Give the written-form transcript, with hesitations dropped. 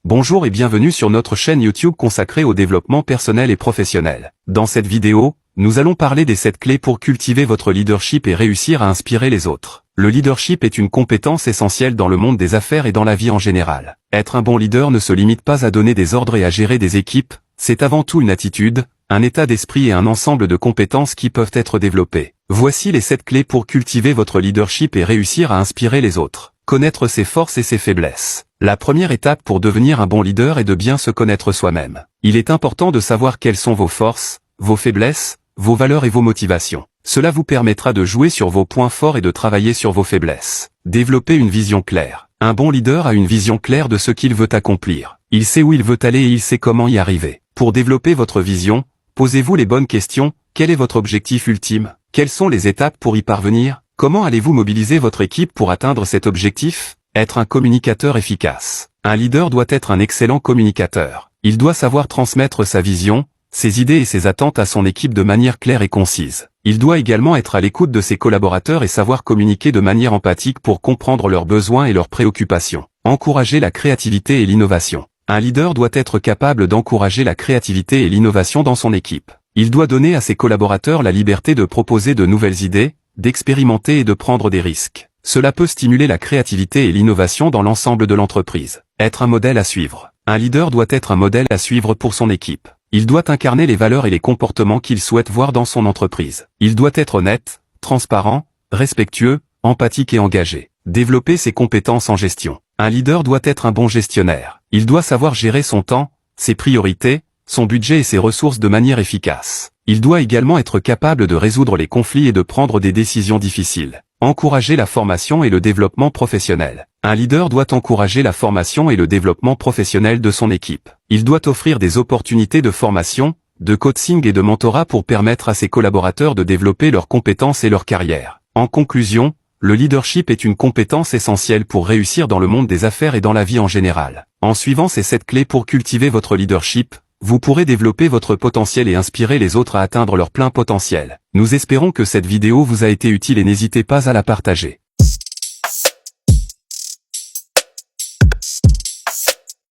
Bonjour et bienvenue sur notre chaîne YouTube consacrée au développement personnel et professionnel. Dans cette vidéo, nous allons parler des 7 clés pour cultiver votre leadership et réussir à inspirer les autres. Le leadership est une compétence essentielle dans le monde des affaires et dans la vie en général. Être un bon leader ne se limite pas à donner des ordres et à gérer des équipes, c'est avant tout une attitude, un état d'esprit et un ensemble de compétences qui peuvent être développées. Voici les 7 clés pour cultiver votre leadership et réussir à inspirer les autres. Connaître ses forces et ses faiblesses. La première étape pour devenir un bon leader est de bien se connaître soi-même. Il est important de savoir quelles sont vos forces, vos faiblesses, vos valeurs et vos motivations. Cela vous permettra de jouer sur vos points forts et de travailler sur vos faiblesses. Développer une vision claire. Un bon leader a une vision claire de ce qu'il veut accomplir. Il sait où il veut aller et il sait comment y arriver. Pour développer votre vision, posez-vous les bonnes questions. Quel est votre objectif ultime? Quelles sont les étapes pour y parvenir? Comment allez-vous mobiliser votre équipe pour atteindre cet objectif? Être un communicateur efficace. Un leader doit être un excellent communicateur. Il doit savoir transmettre sa vision, ses idées et ses attentes à son équipe de manière claire et concise. Il doit également être à l'écoute de ses collaborateurs et savoir communiquer de manière empathique pour comprendre leurs besoins et leurs préoccupations. Encourager la créativité et l'innovation. Un leader doit être capable d'encourager la créativité et l'innovation dans son équipe. Il doit donner à ses collaborateurs la liberté de proposer de nouvelles idées, d'expérimenter et de prendre des risques. Cela peut stimuler la créativité et l'innovation dans l'ensemble de l'entreprise. Être un modèle à suivre. Un leader doit être un modèle à suivre pour son équipe. Il doit incarner les valeurs et les comportements qu'il souhaite voir dans son entreprise. Il doit être honnête, transparent, respectueux, empathique et engagé. Développer ses compétences en gestion. Un leader doit être un bon gestionnaire. Il doit savoir gérer son temps, ses priorités, son budget et ses ressources de manière efficace. Il doit également être capable de résoudre les conflits et de prendre des décisions difficiles. Encourager la formation et le développement professionnel. Un leader doit encourager la formation et le développement professionnel de son équipe. Il doit offrir des opportunités de formation, de coaching et de mentorat pour permettre à ses collaborateurs de développer leurs compétences et leur carrière. En conclusion, le leadership est une compétence essentielle pour réussir dans le monde des affaires et dans la vie en général. En suivant ces 7 clés pour cultiver votre leadership, vous pourrez développer votre potentiel et inspirer les autres à atteindre leur plein potentiel. Nous espérons que cette vidéo vous a été utile et n'hésitez pas à la partager.